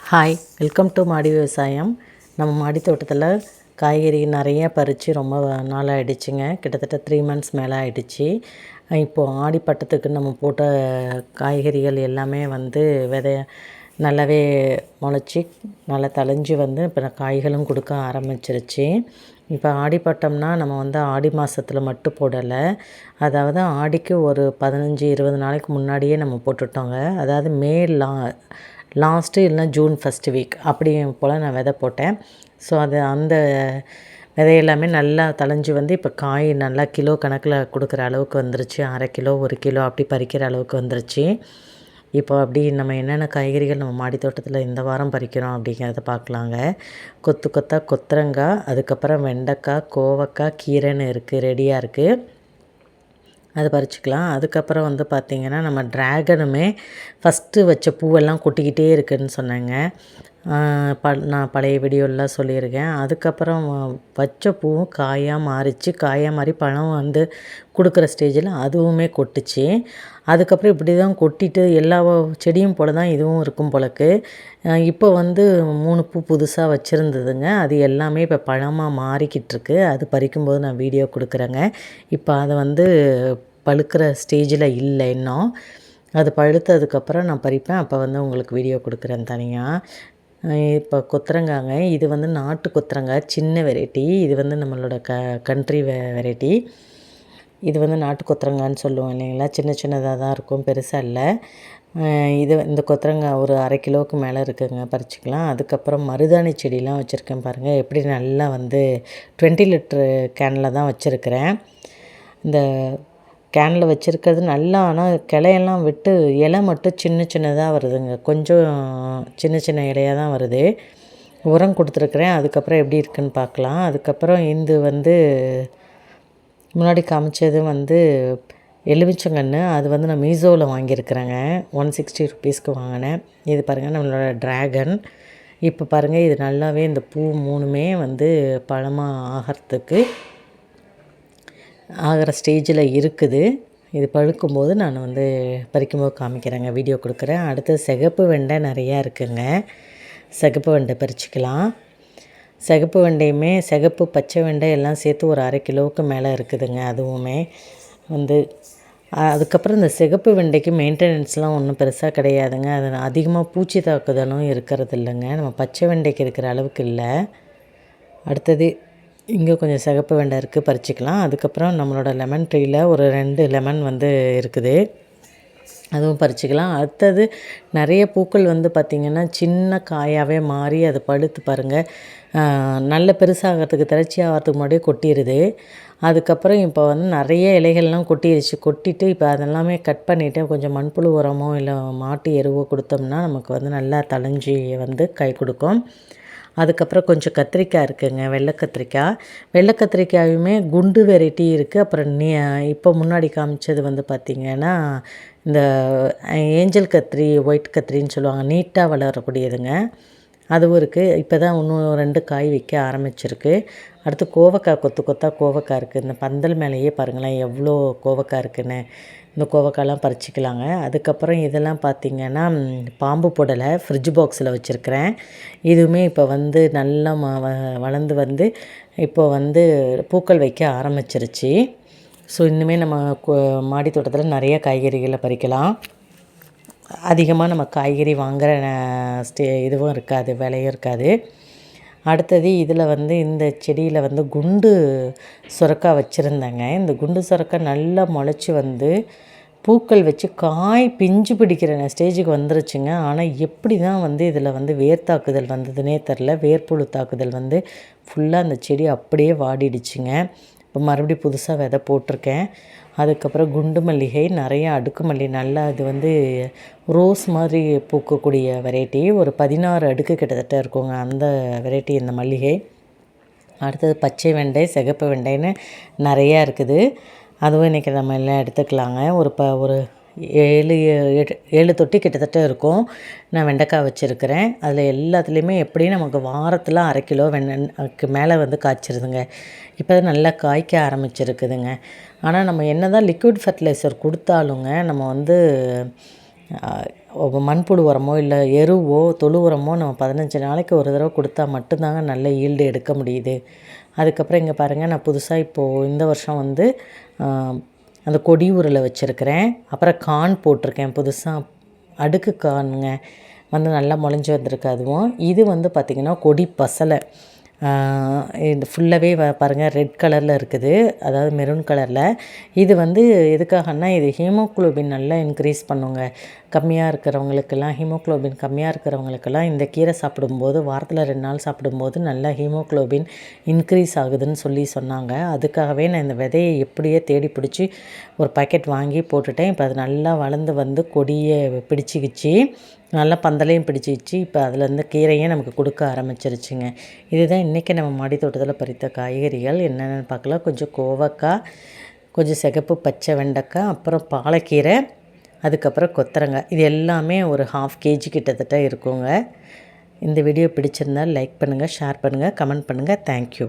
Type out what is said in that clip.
Hi, welcome to மாடி விவசாயம். நம்ம மாடி தோட்டத்தில் காய்கறி நிறைய பறித்து ரொம்ப நாள் ஆகிடுச்சிங்க. கிட்டத்தட்ட 3 மந்த்ஸ் மேலே ஆகிடுச்சி. இப்போது ஆடி பட்டத்துக்கு நம்ம போட்ட காய்கறிகள் எல்லாமே நல்லாவே முளைச்சி நல்லா தழைஞ்சி இப்போ காய்களும் கொடுக்க ஆரம்பிச்சிருச்சு. இப்போ ஆடி பட்டம்னா நம்ம ஆடி மாதத்தில் மட்டும் போடலை. அதாவது ஆடிக்கு ஒரு 15-20 நாளைக்கு முன்னாடியே நம்ம போட்டுட்டோங்க. அதாவது லாஸ்ட்டு இல்லைனா ஜூன் ஃபஸ்ட்டு வீக் அப்படி போல் நான் விதை போட்டேன். ஸோ அந்த விதை எல்லாமே நல்லா தழைஞ்சி இப்போ காய் நல்லா கிலோ கணக்கில் கொடுக்குற அளவுக்கு வந்துருச்சு. 1/2 கிலோ 1 கிலோ அப்படி பறிக்கிற அளவுக்கு வந்துருச்சு. இப்போ அப்படி நம்ம என்னென்ன காய்கறிகள் நம்ம மாடி தோட்டத்தில் இந்த வாரம் பறிக்கிறோம் அப்படிங்கிறத பார்க்கலாங்க. கொத்தாக கொத்தரங்காய், அதுக்கப்புறம் வெண்டைக்காய், கோவக்காய், கீரைன்னு இருக்குது, ரெடியாக இருக்குது, அது பறிச்சுக்கலாம். அதுக்கப்புறம் பார்த்திங்கன்னா நம்ம ட்ராகனுமே ஃபஸ்ட்டு வச்ச பூவெல்லாம் கொட்டிக்கிட்டே இருக்குதுன்னு சொன்னேங்க. நான் பழைய வீடியோலாம் சொல்லியிருக்கேன். அதுக்கப்புறம் வச்ச பூவும் காயாக மாறிச்சு. காயாக மாறி பழம் கொடுக்குற ஸ்டேஜில் அதுவுமே கொட்டுச்சு. அதுக்கப்புறம் இப்படி தான் கொட்டிட்டு எல்லா செடியும் போல் தான் இதுவும் இருக்கும் போலக்கு. இப்போ 3 பூ புதுசாக வச்சுருந்ததுங்க. அது எல்லாமே இப்போ பழமாக மாறிக்கிட்டுருக்கு. அது பறிக்கும்போது நான் வீடியோ கொடுக்குறேங்க. இப்போ அதை பழுக்கிற ஸ்டேஜில் இல்லை இன்னும். அது பழுத்ததுக்கப்புறம் நான் பறிப்பேன். அப்போ உங்களுக்கு வீடியோ கொடுக்குறேன் தனியாக. இப்போ கொத்தரங்காங்க. இது நாட்டு கொத்தரங்காய், சின்ன வெரைட்டி. இது நம்மளோட கண்ட்ரி வெரைட்டி. இது நாட்டு கொத்தரங்கான்னு சொல்லுவோம் இல்லைங்களா. சின்ன சின்னதாக தான் இருக்கும், பெருசாக இல்லை. இந்த கொத்தரங்காய் ஒரு 1/2 கிலோவுக்கு மேலே இருக்குதுங்க, பறிச்சிக்கலாம். அதுக்கப்புறம் மருதாணி செடியெலாம் வச்சுருக்கேன் பாருங்கள். எப்படி நல்லா 20 லிட்ரு கேனில் தான் வச்சுருக்கிறேன். இந்த கேனில் வச்சுருக்கிறது நல்லா, ஆனால் கிளையெல்லாம் விட்டு இலை மட்டும் சின்ன சின்னதாக வருதுங்க. கொஞ்சம் சின்ன சின்ன இலையாக தான் வருது. உரம் கொடுத்துருக்குறேன். அதுக்கப்புறம் எப்படி இருக்குதுன்னு பார்க்கலாம். அதுக்கப்புறம் முன்னாடி காமிச்சது எலுமிச்சங்கன்று. அது நான் மீஷோவில் வாங்கியிருக்கிறேங்க. 160 ருபீஸ்க்கு வாங்கினேன். இது பாருங்கள் நம்மளோட ட்ராகன். இப்போ பாருங்கள், இது நல்லாவே இந்த பூ 3மே பழமாக ஆகிற ஸ்டேஜில் இருக்குது. இது பழுக்கும்போது நான் பறிக்கும்போது காமிக்கிறேங்க, வீடியோ கொடுக்குறேன். அடுத்து சிகப்பு வெண்டை நிறையா இருக்குதுங்க. சிகப்பு வெண்டை பறிச்சிக்கலாம். சிகப்பு வெண்டையுமே சிகப்பு பச்சை வெண்டை எல்லாம் சேர்த்து ஒரு 1/2 கிலோவுக்கு மேலே இருக்குதுங்க. அதுவுமே அதுக்கப்புறம் இந்த சிகப்பு வெண்டைக்கு மெயின்டெனன்ஸ்லாம் ஒன்றும் பெருசாக கிடையாதுங்க. அது அதிகமாக பூச்சி தாக்குதலும் இருக்கிறது இல்லைங்க. நம்ம பச்சை வெண்டைக்கு இருக்கிற அளவுக்கு இல்லை. அடுத்தது இங்கே கொஞ்சம் சிகப்பு வெண்டை இருக்குது, பறிச்சிக்கலாம். அதுக்கப்புறம் நம்மளோட லெமன் ட்ரீயில் ஒரு 2 லெமன் இருக்குது, அதுவும் பறிச்சிக்கலாம். அடுத்தது நிறைய பூக்கள் பார்த்திங்கன்னா சின்ன காயாகவே மாறி அது பழுத்து பாருங்கள், நல்ல பெருசாகிறதுக்கு திரட்சி ஆகிறதுக்கு முன்னாடியே கொட்டிடுது. அதுக்கப்புறம் இப்போ நிறைய இலைகள்லாம் கொட்டிட்டு இப்போ அதெல்லாமே கட் பண்ணிவிட்டு கொஞ்சம் மண்புழு உரமோ இல்லை மாட்டு எருவோ கொடுத்தோம்னா நமக்கு நல்லா தழைஞ்சி கை கொடுக்கும். அதுக்கப்புறம் கொஞ்சம் கத்திரிக்காய் இருக்குதுங்க, வெள்ளை கத்திரிக்காயுமே குண்டு வெரைட்டி இருக்குது. அப்புறம் இப்போ முன்னாடி காமிச்சது பார்த்திங்கன்னா இந்த ஏஞ்சல் கத்திரி, ஒயிட் கத்திரின்னு சொல்லுவாங்க, நீட்டாக வளரக்கூடியதுங்க, அதுவும் இருக்குது. இப்போ தான் இன்னும் 2 காய் வைக்க ஆரம்பிச்சிருக்கு. அடுத்து கோவக்காய், கொத்தாக கோவக்காய் இருக்குது. இந்த பந்தல் மேலேயே பாருங்களேன் எவ்வளோ கோவக்காய் இருக்குதுன்னு. இந்த கோவக்காயெலாம் பறிச்சிக்கலாங்க. அதுக்கப்புறம் இதெல்லாம் பார்த்திங்கன்னா பாம்பு புடலை ஃப்ரிட்ஜ் பாக்ஸில் வச்சுருக்கிறேன். இதுவுமே இப்போ நல்லா வளர்ந்து இப்போ பூக்கள் வைக்க ஆரம்பிச்சிருச்சு. ஸோ இன்னுமே நம்ம மாடி தோட்டத்தில் நிறைய காய்கறிகளை பறிக்கலாம். அதிகமாக நம்ம காய்கறி வாங்குகிற இதுவும் இருக்காது, விலையும் இருக்காது. அடுத்தது இதில் இந்த செடியில் குண்டு சுரக்காய் வச்சுருந்தேங்க. இந்த குண்டு சுரக்காய் நல்லா முளைச்சி பூக்கள் வச்சு காய் பிஞ்சு பிடிக்கிற ஸ்டேஜுக்கு வந்துருச்சுங்க. ஆனால் எப்படி தான் இதில் வேர் தாக்குதல் வந்ததுன்னே தெரில. வேர்ப்புழு தாக்குதல் ஃபுல்லாக அந்த செடி அப்படியே வாடிடுச்சுங்க. இப்போ மறுபடியும் புதுசாக விதை போட்டிருக்கேன். அதுக்கப்புறம் குண்டு மல்லிகை, நிறைய அடுக்கு மல்லி, நல்லா அது ரோஸ் மாதிரி பூக்கக்கூடிய வெரைட்டி. ஒரு 16 அடுக்கு கிட்டத்தட்ட இருக்குங்க அந்த வெரைட்டி, இந்த மல்லிகை. அடுத்தது பச்சை வெண்டை, சிகப்பு வெண்டைன்னு நிறையா இருக்குது. அதுவும் இன்றைக்கி நம்ம எல்லாம் எடுத்துக்கலாங்க. ஒரு 7 தொட்டி கிட்டத்தட்ட இருக்கும். நான் வெண்டைக்காய் வச்சுருக்கிறேன். அதில் எல்லாத்துலேயுமே எப்படியும் நமக்கு வாரத்தில் 1/2 கிலோ வெண்டைக்கு மேலே காய்ச்சிருதுங்க. இப்போ நல்லா காய்க்க ஆரம்பிச்சிருக்குதுங்க. ஆனால் நம்ம என்ன தான் லிக்விட் ஃபர்டிலைசர் கொடுத்தாலுங்க நம்ம மண்புழு உரமோ இல்லை எருவோ தொழு உரமோ நம்ம 15 நாளைக்கு ஒரு தடவை கொடுத்தா மட்டும்தாங்க நல்ல ஈல்டு எடுக்க முடியுது. அதுக்கப்புறம் இங்கே பாருங்கள், நான் புதுசாக இப்போது இந்த வருஷம் வந்து அந்த கொடி உருளை வச்சுருக்கிறேன். அப்புறம் கான் போட்டிருக்கேன் புதுசாக, அடுக்கு கானுங்க வந்து நல்லா முளைஞ்சி வந்திருக்கு. அதுவும் இது வந்து பார்த்திங்கன்னா கொடி பசலை. இது ஃபுல்லாகவே பாருங்கள் ரெட் கலரில் இருக்குது, அதாவது மெரூன் கலரில். இது வந்து எதுக்காகன்னா இது ஹீமோக்ளோபின் நல்லா இன்க்ரீஸ் பண்ணுங்க. கம்மியாக இருக்கிறவங்களுக்கெல்லாம், ஹீமோக்ளோபின் கம்மியாக இருக்கிறவங்களுக்கெல்லாம் இந்த கீரை சாப்பிடும்போது வாரத்தில் 2 நாள் சாப்பிடும்போது நல்லா ஹீமோக்ளோபின் இன்க்ரீஸ் ஆகுதுன்னு சொன்னாங்க. அதுக்காகவே நான் இந்த விதையை எப்படியே தேடி பிடிச்சி ஒரு பாக்கெட் வாங்கி போட்டுட்டேன். இப்போ அது நல்லா வளர்ந்து வந்து கொடியை பிடிச்சிக்கிச்சு, நல்லா பந்தலையும் பிடிச்சிக்கிச்சு. இப்போ அதுலேருந்து கீரையும் நமக்கு கொடுக்க ஆரம்பிச்சிருச்சுங்க. இதுதான் இன்றைக்கி நம்ம மாடி தோட்டத்தில் பறித்த காய்கறிகள். என்னென்னு பார்க்கலாம். கொஞ்சம் கோவக்காய், கொஞ்சம் சிகப்பு பச்சை வெண்டைக்காய், அப்புறம் பாலக்கீரை, அதுக்கப்புறம் கொத்தரங்காய். இது எல்லாமே ஒரு 1/2 kg கிட்டத்தட்ட இருக்குங்க. இந்த வீடியோ பிடிச்சிருந்தால் லைக் பண்ணுங்கள், ஷேர் பண்ணுங்கள், கமெண்ட் பண்ணுங்கள். தேங்க்யூ.